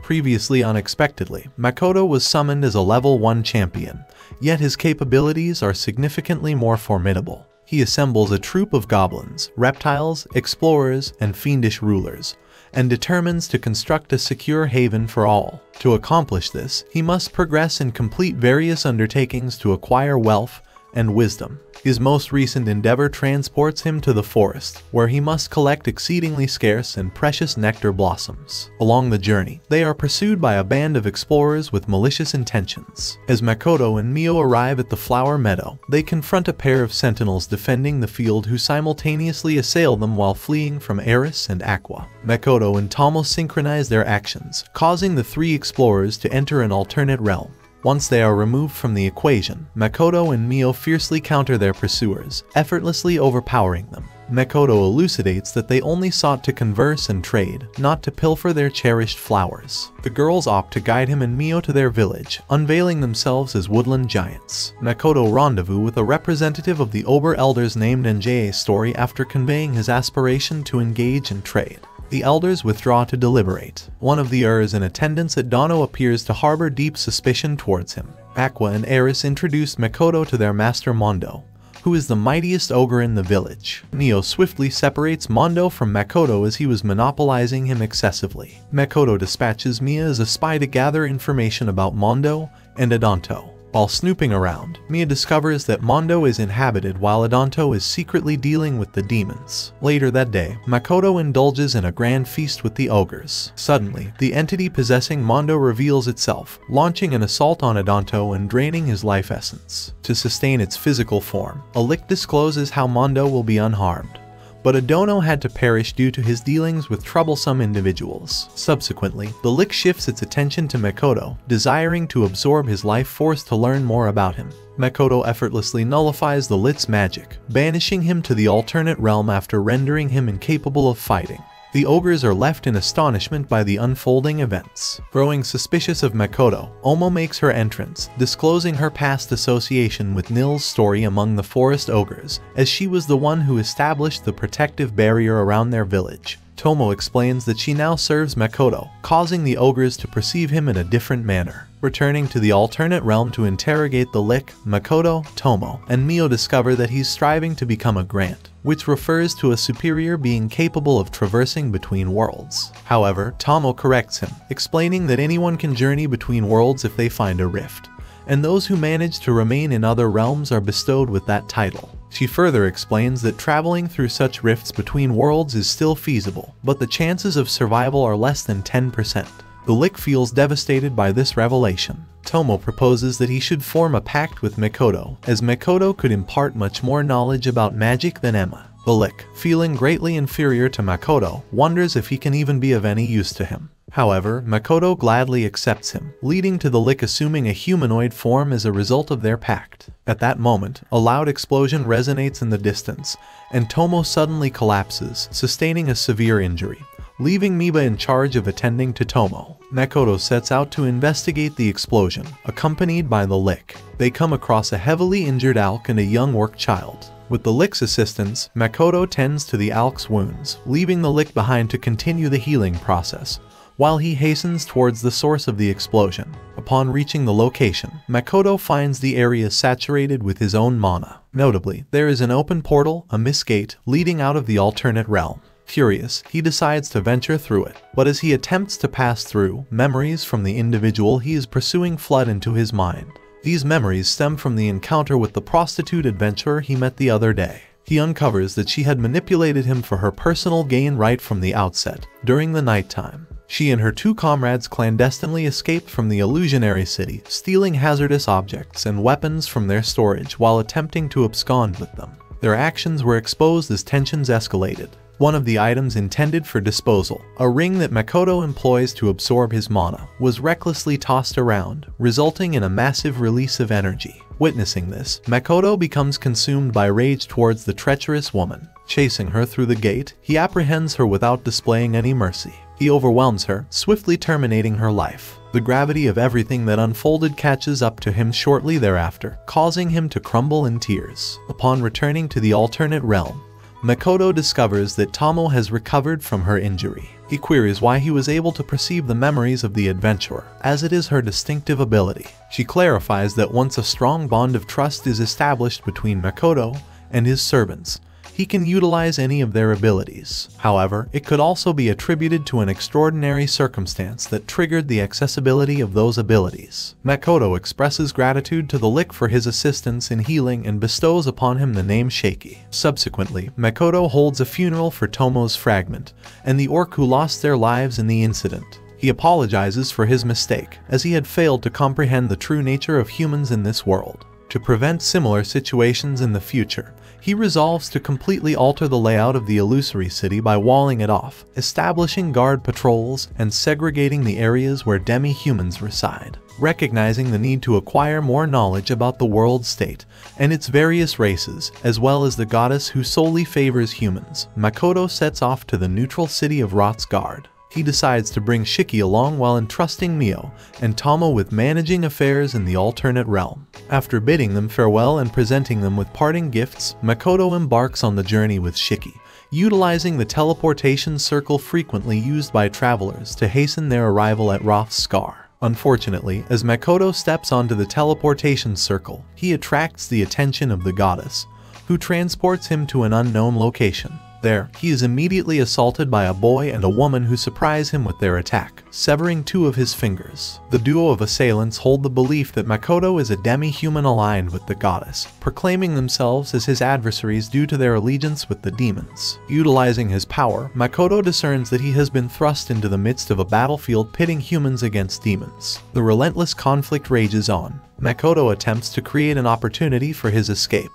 Previously unexpectedly, Makoto was summoned as a level 1 champion, yet his capabilities are significantly more formidable. He assembles a troop of goblins, reptiles, explorers, and fiendish rulers, and determines to construct a secure haven for all. To accomplish this, he must progress and complete various undertakings to acquire wealth and wisdom. His most recent endeavor transports him to the forest, where he must collect exceedingly scarce and precious nectar blossoms. Along the journey, they are pursued by a band of explorers with malicious intentions. As Makoto and Mio arrive at the flower meadow, they confront a pair of sentinels defending the field who simultaneously assail them while fleeing from Eris and Aqua. Makoto and Tomo synchronize their actions, causing the three explorers to enter an alternate realm. Once they are removed from the equation, Makoto and Mio fiercely counter their pursuers, effortlessly overpowering them. Makoto elucidates that they only sought to converse and trade, not to pilfer their cherished flowers. The girls opt to guide him and Mio to their village, unveiling themselves as woodland giants. Makoto rendezvous with a representative of the Ober Elders named NJA Story after conveying his aspiration to engage in trade. The elders withdraw to deliberate. One of the Urs in attendance at Dono appears to harbor deep suspicion towards him. Aqua and Eris introduce Makoto to their master Mondo, who is the mightiest ogre in the village. Mio swiftly separates Mondo from Makoto as he was monopolizing him excessively. Makoto dispatches Mia as a spy to gather information about Mondo and Adanto. While snooping around, Mia discovers that Mondo is inhabited while Adanto is secretly dealing with the demons. Later that day, Makoto indulges in a grand feast with the ogres. Suddenly, the entity possessing Mondo reveals itself, launching an assault on Adanto and draining his life essence. To sustain its physical form, a lick discloses how Mondo will be unharmed. But Adono had to perish due to his dealings with troublesome individuals. Subsequently, the lick shifts its attention to Makoto, desiring to absorb his life force to learn more about him. Makoto effortlessly nullifies the Lit's magic, banishing him to the alternate realm after rendering him incapable of fighting. The ogres are left in astonishment by the unfolding events. Growing suspicious of Makoto, Omo makes her entrance, disclosing her past association with Nil's story among the forest ogres, as she was the one who established the protective barrier around their village. Tomo explains that she now serves Makoto, causing the ogres to perceive him in a different manner. Returning to the alternate realm to interrogate the Lick, Makoto, Tomo, and Mio discover that he's striving to become a Grant, which refers to a superior being capable of traversing between worlds. However, Tomo corrects him, explaining that anyone can journey between worlds if they find a rift, and those who manage to remain in other realms are bestowed with that title. She further explains that traveling through such rifts between worlds is still feasible, but the chances of survival are less than 10%. The Lick feels devastated by this revelation. Tomo proposes that he should form a pact with Makoto, as Makoto could impart much more knowledge about magic than Emma. The Lick, feeling greatly inferior to Makoto, wonders if he can even be of any use to him. However, Makoto gladly accepts him, leading to the Lick assuming a humanoid form as a result of their pact. At that moment, a loud explosion resonates in the distance, and Tomo suddenly collapses, sustaining a severe injury, leaving Miba in charge of attending to Tomo. Makoto sets out to investigate the explosion, accompanied by the Lick. They come across a heavily injured Alk and a young work child. With the Lick's assistance, Makoto tends to the Alk's wounds, leaving the Lick behind to continue the healing process, while he hastens towards the source of the explosion. Upon reaching the location, Makoto finds the area saturated with his own mana. Notably, there is an open portal, a mist gate, leading out of the alternate realm. Furious, he decides to venture through it, but as he attempts to pass through, memories from the individual he is pursuing flood into his mind. These memories stem from the encounter with the prostitute adventurer he met the other day. He uncovers that she had manipulated him for her personal gain right from the outset. During the nighttime, she and her two comrades clandestinely escaped from the illusionary city, stealing hazardous objects and weapons from their storage while attempting to abscond with them. Their actions were exposed as tensions escalated. One of the items intended for disposal, a ring that Makoto employs to absorb his mana, was recklessly tossed around, resulting in a massive release of energy. Witnessing this, Makoto becomes consumed by rage towards the treacherous woman. Chasing her through the gate, he apprehends her without displaying any mercy. He overwhelms her, swiftly terminating her life. The gravity of everything that unfolded catches up to him shortly thereafter, causing him to crumble in tears. Upon returning to the alternate realm, Makoto discovers that Tomo has recovered from her injury. He queries why he was able to perceive the memories of the adventurer, as it is her distinctive ability. She clarifies that once a strong bond of trust is established between Makoto and his servants, he can utilize any of their abilities. However, it could also be attributed to an extraordinary circumstance that triggered the accessibility of those abilities. Makoto expresses gratitude to the Lick for his assistance in healing and bestows upon him the name Shaky. Subsequently, Makoto holds a funeral for Tomo's fragment and the orc who lost their lives in the incident. He apologizes for his mistake, as he had failed to comprehend the true nature of humans in this world. To prevent similar situations in the future, he resolves to completely alter the layout of the illusory city by walling it off, establishing guard patrols, and segregating the areas where demi-humans reside. Recognizing the need to acquire more knowledge about the world state and its various races, as well as the goddess who solely favors humans, Makoto sets off to the neutral city of Rotsgard. He decides to bring Shiki along while entrusting Mio and Tomo with managing affairs in the alternate realm. After bidding them farewell and presenting them with parting gifts, Makoto embarks on the journey with Shiki, utilizing the teleportation circle frequently used by travelers to hasten their arrival at Rothskar. Unfortunately, as Makoto steps onto the teleportation circle, he attracts the attention of the goddess, who transports him to an unknown location. There, he is immediately assaulted by a boy and a woman who surprise him with their attack, severing 2 of his fingers. The duo of assailants hold the belief that Makoto is a demi-human aligned with the goddess, proclaiming themselves as his adversaries due to their allegiance with the demons. Utilizing his power, Makoto discerns that he has been thrust into the midst of a battlefield pitting humans against demons. The relentless conflict rages on. Makoto attempts to create an opportunity for his escape,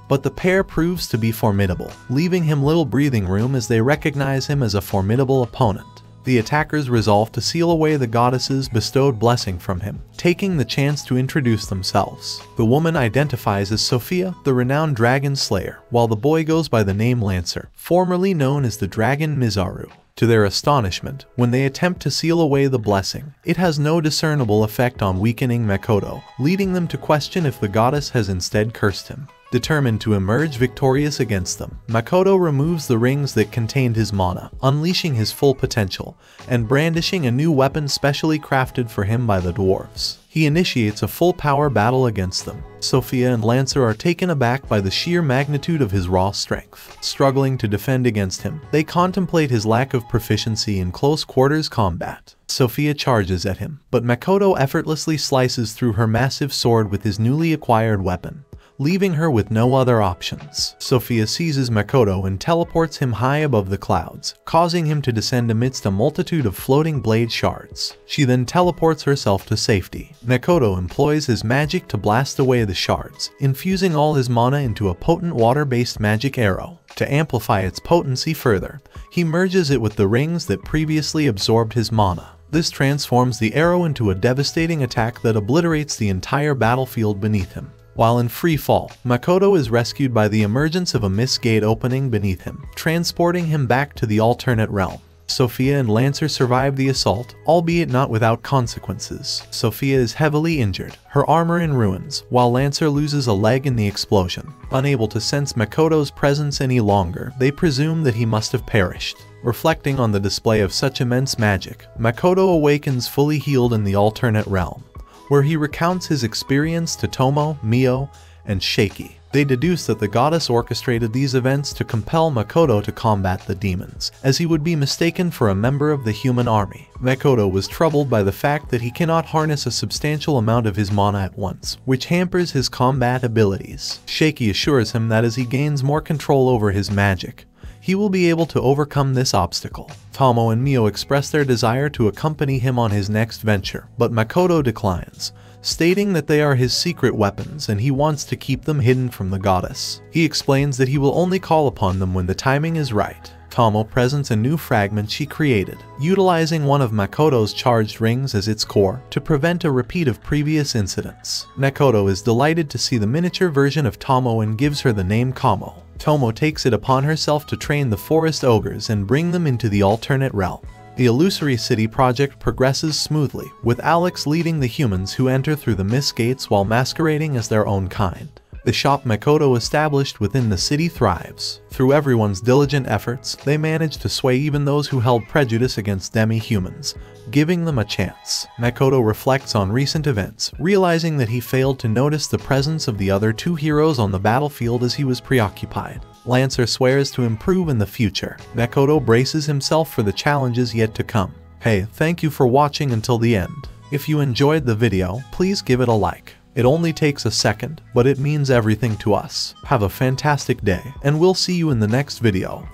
but the pair proves to be formidable, leaving him little breathing room as they recognize him as a formidable opponent. The attackers resolve to seal away the goddess's bestowed blessing from him, taking the chance to introduce themselves. The woman identifies as Sophia, the renowned dragon slayer, while the boy goes by the name Lancer, formerly known as the dragon Mizaru. To their astonishment, when they attempt to seal away the blessing, it has no discernible effect on weakening Makoto, leading them to question if the goddess has instead cursed him. Determined to emerge victorious against them, Makoto removes the rings that contained his mana, unleashing his full potential, and brandishing a new weapon specially crafted for him by the dwarves. He initiates a full-power battle against them. Sophia and Lancer are taken aback by the sheer magnitude of his raw strength. Struggling to defend against him, they contemplate his lack of proficiency in close-quarters combat. Sophia charges at him, but Makoto effortlessly slices through her massive sword with his newly acquired weapon, leaving her with no other options. Sophia seizes Makoto and teleports him high above the clouds, causing him to descend amidst a multitude of floating blade shards. She then teleports herself to safety. Makoto employs his magic to blast away the shards, infusing all his mana into a potent water-based magic arrow. To amplify its potency further, he merges it with the rings that previously absorbed his mana. This transforms the arrow into a devastating attack that obliterates the entire battlefield beneath him. While in free fall, Makoto is rescued by the emergence of a mist gate opening beneath him, transporting him back to the alternate realm. Sophia and Lancer survive the assault, albeit not without consequences. Sophia is heavily injured, her armor in ruins, while Lancer loses a leg in the explosion. Unable to sense Makoto's presence any longer, they presume that he must have perished. Reflecting on the display of such immense magic, Makoto awakens fully healed in the alternate realm, where he recounts his experience to Tomo, Mio, and Shaky. They deduce that the goddess orchestrated these events to compel Makoto to combat the demons, as he would be mistaken for a member of the human army. Makoto was troubled by the fact that he cannot harness a substantial amount of his mana at once, which hampers his combat abilities. Shaky assures him that as he gains more control over his magic, he will be able to overcome this obstacle. Tomo and Mio express their desire to accompany him on his next venture, but Makoto declines, stating that they are his secret weapons and he wants to keep them hidden from the goddess. He explains that he will only call upon them when the timing is right. Tomo presents a new fragment she created, utilizing one of Makoto's charged rings as its core to prevent a repeat of previous incidents. Makoto is delighted to see the miniature version of Tomo and gives her the name Kamo. Tomo takes it upon herself to train the forest ogres and bring them into the alternate realm. The Illusory City project progresses smoothly, with Alex leading the humans who enter through the mist gates while masquerading as their own kind. The shop Makoto established within the city thrives. Through everyone's diligent efforts, they managed to sway even those who held prejudice against demi-humans, giving them a chance. Makoto reflects on recent events, realizing that he failed to notice the presence of the other two heroes on the battlefield as he was preoccupied. Lancer swears to improve in the future. Makoto braces himself for the challenges yet to come. Hey, thank you for watching until the end. If you enjoyed the video, please give it a like. It only takes a second, but it means everything to us. Have a fantastic day, and we'll see you in the next video.